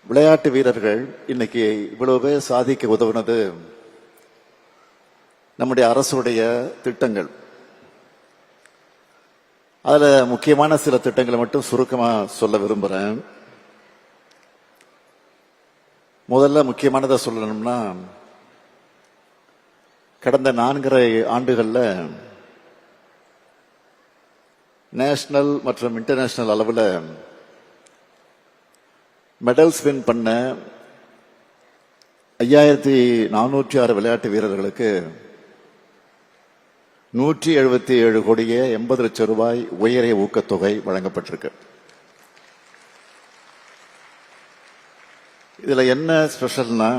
விளையாட்டு வீரர்கள் இன்னைக்கு இவ்வளவு பேர் சாதிக்க உதவுனது நம்முடைய அரசுடைய திட்டங்கள். அதுல முக்கியமான சில திட்டங்களை மட்டும் சுருக்கமா சொல்ல விரும்புறேன். முதல்ல முக்கியமானதை சொல்லணும்னா, கடந்த 4.5 ஆண்டுகள்ல நேஷனல் மற்றும் இன்டர்நேஷனல் அளவில் மெடல்ஸ் வின் பண்ண 5406 விளையாட்டு வீரர்களுக்கு 177 கோடியே 80 லட்சம் ரூபாய் உயரிய ஊக்கத்தொகை வழங்கப்பட்டிருக்கு. இதுல என்ன ஸ்பெஷல்னா,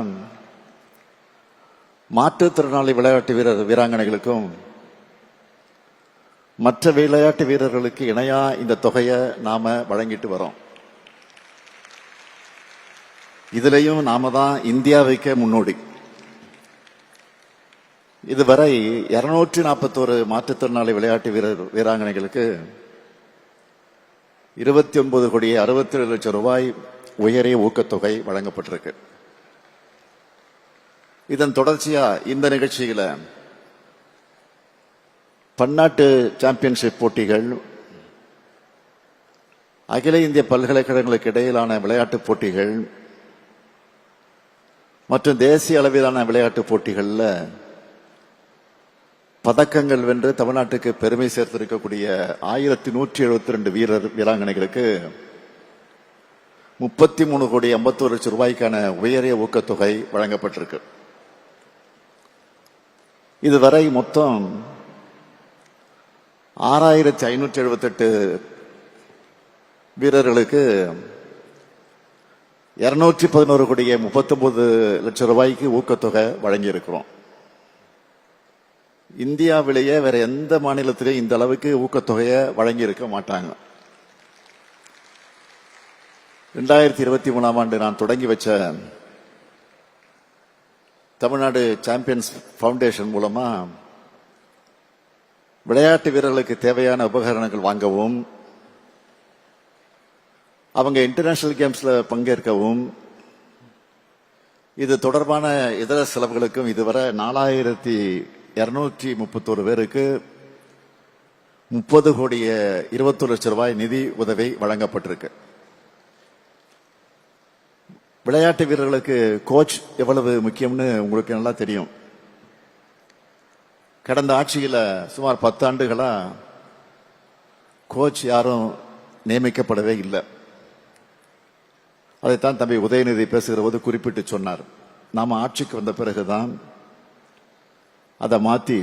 மாற்றுத்திறனாளி விளையாட்டு வீராங்கனைகளுக்கும் மற்ற விளையாட்டு வீரர்களுக்கு இணையா இந்த தொகையை நாம வழங்கிட்டு வரோம். இதுலயும் நாம தான் இந்தியாவுக்கு முன்னோடி. இதுவரை 241 மாற்றுத்திறனாளி விளையாட்டு வீராங்கனைகளுக்கு 29 கோடியே 67 லட்சம் ரூபாய் உயரிய ஊக்கத்தொகை வழங்கப்பட்டிருக்கு. இதன் தொடர்ச்சியா இந்த நிகழ்ச்சியில பன்னாட்டு சாம்பியன்ஷிப் போட்டிகள், அகில இந்திய பல்கலைக்கழகங்களுக்கு இடையிலான விளையாட்டுப் போட்டிகள் மற்றும் தேசிய அளவிலான விளையாட்டுப் போட்டிகளில் பதக்கங்கள் வென்று தமிழ்நாட்டுக்கு பெருமை சேர்த்திருக்கக்கூடிய 1172 வீராங்கனைகளுக்கு 33 கோடி 51 லட்சம் ரூபாய்க்கான உயரிய ஊக்கத்தொகை வழங்கப்பட்டிருக்கு. இதுவரை மொத்தம் 6578 வீரர்களுக்கு 211 கோடியே 39 லட்சம் ரூபாய்க்கு ஊக்கத்தொகை வழங்கியிருக்கிறோம். இந்தியாவிலேயே வேற எந்த மாநிலத்திலேயும் இந்த அளவுக்கு ஊக்கத்தொகையை வழங்கி இருக்க மாட்டாங்க. 2023ஆம் ஆண்டு நான் தொடங்கி வச்ச தமிழ்நாடு சாம்பியன்ஸ் ஃபவுண்டேஷன் மூலமா விளையாட்டு வீரர்களுக்கு தேவையான உபகரணங்கள் வாங்கவும், அவங்க இன்டர்நேஷனல் கேம்ஸ்ல பங்கேற்கவும், இது தொடர்பான இதர செலவுகளுக்கும் இதுவரை 4231 பேருக்கு 30 கோடியே 21 லட்சம் ரூபாய் நிதி உதவி வழங்கப்பட்டிருக்கு. விளையாட்டு வீரர்களுக்கு கோச் எவ்வளவு முக்கியம்னு உங்களுக்கு நல்லா தெரியும். கடந்த ஆட்சியில சுமார் 10 ஆண்டுகளா கோச் யாரும் நியமிக்கப்படவே இல்லை. அதைத்தான் தம்பி உதயநிதி பேசுகிற போது குறிப்பிட்டு சொன்னார். நாம ஆட்சிக்கு வந்த பிறகுதான் அதை மாத்தி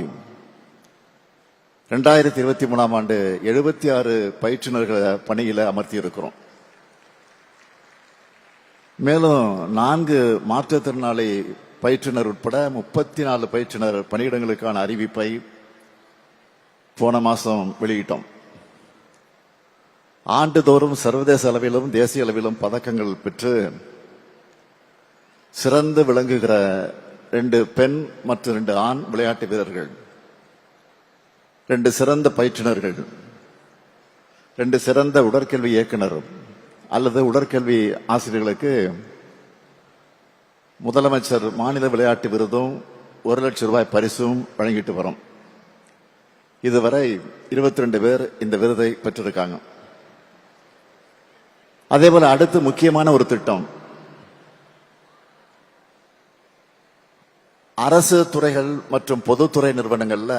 2023ஆம் ஆண்டு 76 பயிற்றுநர்களை பணியில அமர்த்தி இருக்கிறோம். மேலும் 4 மாற்றுத்திறனாளி பயிற்றுனர் உட்பட 34 பயிற்றுனர் பணியிடங்களுக்கான அறிவிப்பை போன மாசம் வெளியிட்டோம். ஆண்டுதோறும் சர்வதேச அளவிலும் தேசிய அளவிலும் பதக்கங்கள் பெற்று சிறந்து விளங்குகிற 2 பெண் மற்றும் 2 ஆண் விளையாட்டு வீரர்கள், 2 சிறந்த பயிற்றுனர்கள், 2 சிறந்த உடற்கல்வி இயக்குனர் அல்லது உடற்கல்வி ஆசிரியர்களுக்கு முதலமைச்சர் மாநில விளையாட்டு விருதும் 1 லட்சம் ரூபாய் பரிசும் வழங்கிட்டு வரோம். இதுவரை 22 பேர் இந்த விருதை பெற்றிருக்காங்க. அதே போல அடுத்து முக்கியமான ஒரு திட்டம், அரசு துறைகள் மற்றும் பொதுத்துறை நிறுவனங்கள்ல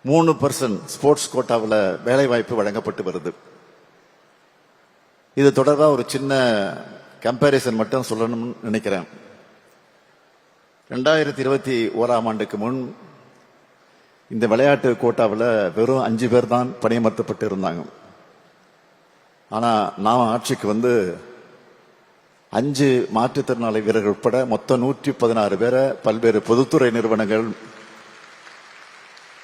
3% ஸ்போர்ட்ஸ் கோட்டாவில் வேலை வாய்ப்பு வழங்கப்பட்டு வருது. இது தொடர்பாக ஒரு சின்ன கம்பேரிசன் மட்டும் சொல்லணும்னு நினைக்கிறேன். 2021ஆம் ஆண்டுக்கு முன் இந்த விளையாட்டு கோட்டாவில் வெறும் 5 பேர் தான் பணியமர்த்தப்பட்டு இருந்தாங்க. ஆனா நாம் ஆட்சிக்கு வந்து 5 மாற்றுத்திறனாளி வீரர்கள் உட்பட மொத்தம் 116 பேரை பல்வேறு பொதுத்துறை நிறுவனங்கள்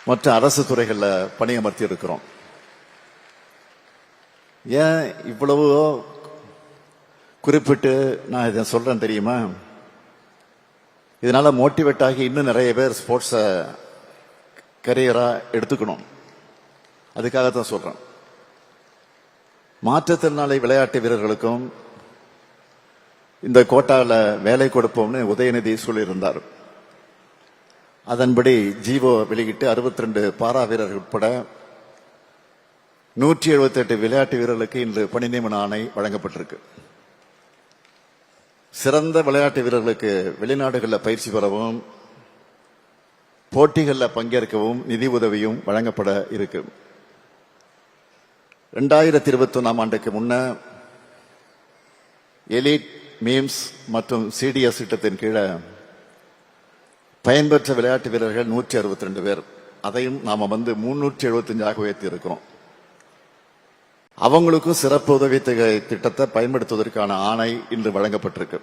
மற்ற அரசு துறைகள்ல பணியமர்த்தி இருக்கிறோம். ஏன் இவ்வளவு குறிப்பிட்டு நான் இதை சொல்றேன் தெரியுமா? இதனால மோட்டிவேட் ஆகி இன்னும் நிறைய பேர் ஸ்போர்ட்ஸ கரியரா எடுத்துக்கணும். அதுக்காகத்தான் சொல்றேன். மாற்றுத்திறனாளி விளையாட்டு வீரர்களுக்கும் இந்த கோட்டால வேலை கொடுப்போம்னு உதயநிதி சொல்லியிருந்தார். அதன்படி ஜீவோ வெளியிட்டு 62 பாரா வீரர்கள் உட்பட 178 விளையாட்டு வீரர்களுக்கு இன்று பணி நியமன ஆணை வழங்கப்பட்டிருக்கு. சிறந்த விளையாட்டு வீரர்களுக்கு வெளிநாடுகளில் பயிற்சி பெறவும் போட்டிகளில் பங்கேற்கவும் நிதி உதவியும் வழங்கப்பட இருக்கு. 2021 ஆண்டுக்கு முன்ன எலிட் மீம்ஸ் மற்றும் சிடிஎஸ் திட்டத்தின் கீழே பயன்பெற்ற விளையாட்டு வீரர்கள் 162 பேர். அதையும் நாம 375 உயர்த்தி இருக்கிறோம். அவங்களுக்கும் சிறப்பு உதவி திட்டத்தை பயன்படுத்துவதற்கான ஆணை இன்று வழங்கப்பட்டிருக்கு.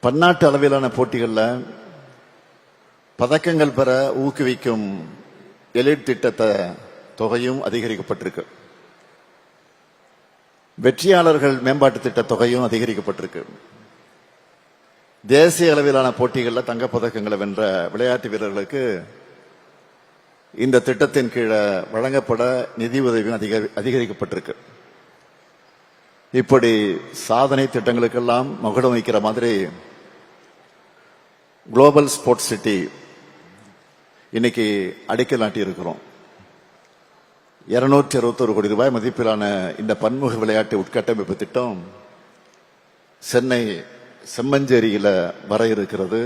பன்னாட்டு அளவிலான போட்டிகளில் பதக்கங்கள் பெற ஊக்குவிக்கும் எலிட் திட்டத்தை தொகையும் அதிகரிக்கப்பட்டிருக்கு. வெற்றியாளர்கள் மேம்பாட்டு திட்ட தொகையும் அதிகரிக்கப்பட்டிருக்கு. தேசிய அளவிலான போட்டிகளில் தங்கப்பதக்கங்களை வென்ற விளையாட்டு வீரர்களுக்கு இந்த திட்டத்தின் கீழே வழங்கப்பட நிதி உதவியும் அதிகரிக்கப்பட்டிருக்கு. இப்படி சாதனை திட்டங்களுக்கெல்லாம் மகுடம் வைக்கிற மாதிரி குளோபல் ஸ்போர்ட்ஸ் சிட்டி இன்னைக்கு அடிக்கல் நாட்டி இருக்கிறோம். 261 கோடி ரூபாய் மதிப்பிலான இந்த பன்முக விளையாட்டு உட்கட்டமைப்பு திட்டம் சென்னை செம்மஞ்சேரியில வர இருக்கிறது.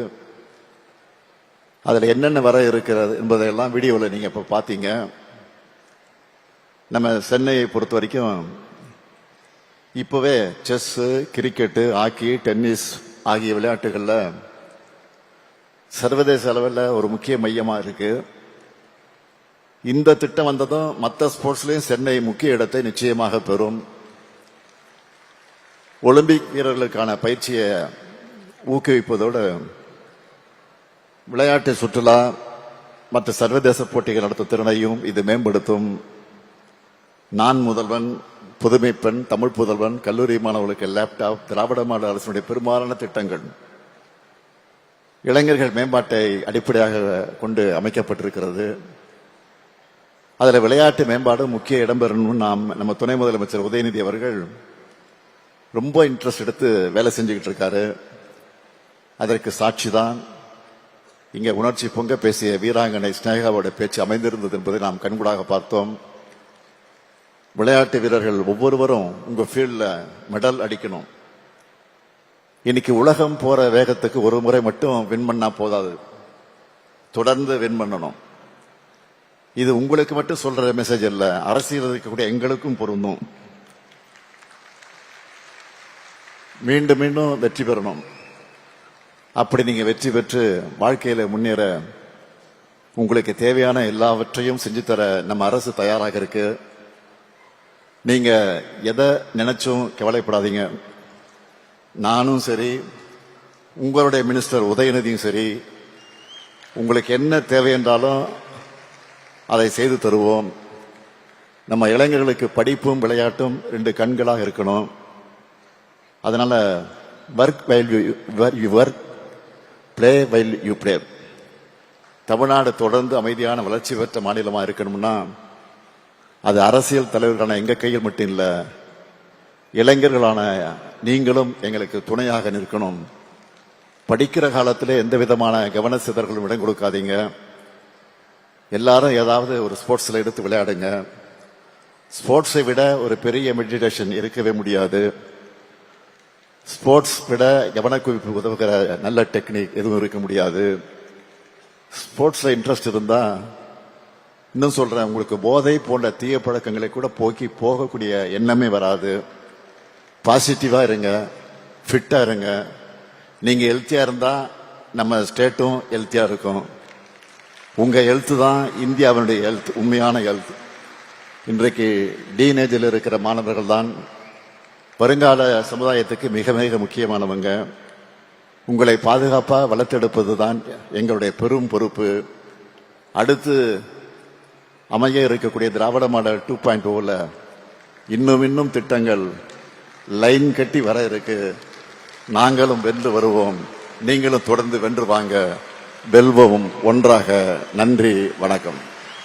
அதுல என்னென்ன வர இருக்கிறது என்பதையெல்லாம் வீடியோவில் நீங்க இப்ப பாத்தீங்க. நம்ம சென்னையை பொறுத்த வரைக்கும் இப்பவே செஸ், கிரிக்கெட்டு, ஹாக்கி, டென்னிஸ் ஆகிய விளையாட்டுகள்ல சர்வதேச அளவில் ஒரு முக்கிய மையமா இருக்கு. இந்த திட்டம் வந்ததும் மற்ற ஸ்போர்ட்ஸ்லயும் சென்னை முக்கிய இடத்தை நிச்சயமாக பெறும். ஒலிம்பிக் வீரர்களுக்கான பயிற்சியை ஊக்குவிப்பதோடு விளையாட்டு சுற்றுலா மற்ற சர்வதேச போட்டிகள் நடத்தும் திறனையும் இது மேம்படுத்தும். நான் முதல்வன், புதுமை பெண், தமிழ் புதல்வன், கல்லூரி மாணவர்களுக்கு லேப்டாப், திராவிட மாடல் அரசுடைய பெரும்பாலான திட்டங்கள் இளைஞர்கள் மேம்பாட்டை அடிப்படையாக கொண்டு அமைக்கப்பட்டிருக்கிறது. அதில் விளையாட்டு மேம்பாடு முக்கிய இடம்பெறணும். நம்ம துணை முதலமைச்சர் உதயநிதி அவர்கள் ரொம்ப இன்ட்ரெஸ்ட் எடுத்து வேலை செஞ்சுக்கிட்டு இருக்காரு. அதற்கு சாட்சிதான் இங்க உணர்ச்சி பொங்க பேசிய வீராங்கனை ஸ்னேகாவோட பேச்சு அமைந்திருந்தது என்பதை நாம் கண்கூடாக பார்த்தோம். விளையாட்டு வீரர்கள் ஒவ்வொருவரும் உங்க ஃபீல்ட்ல மெடல் அடிக்கணும். இன்னைக்கு உலகம் போற வேகத்துக்கு ஒரு முறை மட்டும் வின் பண்ணா போதாது, தொடர்ந்து வின் பண்ணணும். இது உங்களுக்கு மட்டும் சொல்ற மெசேஜ் இல்ல, அரசியல் இருக்கக்கூடிய எங்களுக்கும் பொருந்தும். மீண்டும் மீண்டும் வெற்றி பெறணும். அப்படி நீங்க வெற்றி பெற்று வாழ்க்கையில முன்னேற உங்களுக்கு தேவையான எல்லாவற்றையும் செஞ்சு தர நம்ம அரசு தயாராக இருக்கு. நீங்க எதை நினைச்சும் கவலைப்படாதீங்க. நானும் சரி, உங்களுடைய மினிஸ்டர் உதயநிதியும் சரி, உங்களுக்கு என்ன தேவை என்றாலும் அதை செய்து தருவோம். நம்ம இளைஞர்களுக்கு படிப்பும் விளையாட்டும் 2 கண்களாக இருக்கணும். அதனால work while you work, play while you play. Tamil Nadu தொடர்ந்து அமைதியான வளர்ச்சி பெற்ற மாநிலமா இருக்கணும்னா அது அரசியல் தலைவர்களான எங்க கையில் மட்டும் இல்ல, இளைஞர்களான நீங்களும் எங்களுக்கு துணையாக நிற்கணும். படிக்கிற காலத்திலே எந்த விதமான கவன சிதறல்களும் இடம் கொடுக்காதீங்க. எல்லாரும் ஏதாவது ஒரு ஸ்போர்ட்ஸ்ல எடுத்து விளையாடுங்க. ஸ்போர்ட்ஸை விட ஒரு பெரிய மெடிடேஷன் இருக்கவே முடியாது. ஸ்போர்ட்ஸ் விட கவனக்குவிப்பு உதவுகிற நல்ல டெக்னிக் எதுவும் இருக்க முடியாது. ஸ்போர்ட்ஸ்ல இன்ட்ரெஸ்ட் இருந்தா, இன்னும் சொல்றேன், உங்களுக்கு போதை போன்ற தீய பழக்கங்களை கூட போக்கி போகக்கூடிய எண்ணமே வராது. பாசிட்டிவா இருங்க, ஃபிட்டா இருங்க. நீங்க ஹெல்த்தியா இருந்தா நம்ம ஸ்டேட்டும் ஹெல்த்தியா இருக்கும். உங்க ஹெல்த் தான் இந்தியாவினுடைய ஹெல்த், உண்மையான ஹெல்த். இன்றைக்கு டீனேஜில் இருக்கிற மாணவர்கள் தான் வருங்கால சமுதாயத்துக்கு மிக மிக முக்கியமானவங்க. உங்களை பாதுகாப்பா வளர்த்தெடுப்பது தான் எங்களுடைய பெரும் பொறுப்பு. அடுத்து அமைய இருக்கக்கூடிய திராவிட மாடல் 2.0ல இன்னும் திட்டங்கள் லைன் கட்டி வர இருக்கு. நாங்களும் வென்று வருவோம், நீங்களும் தொடர்ந்து வென்று வாங்க. வெல்வோம் ஒன்றாக. நன்றி, வணக்கம்.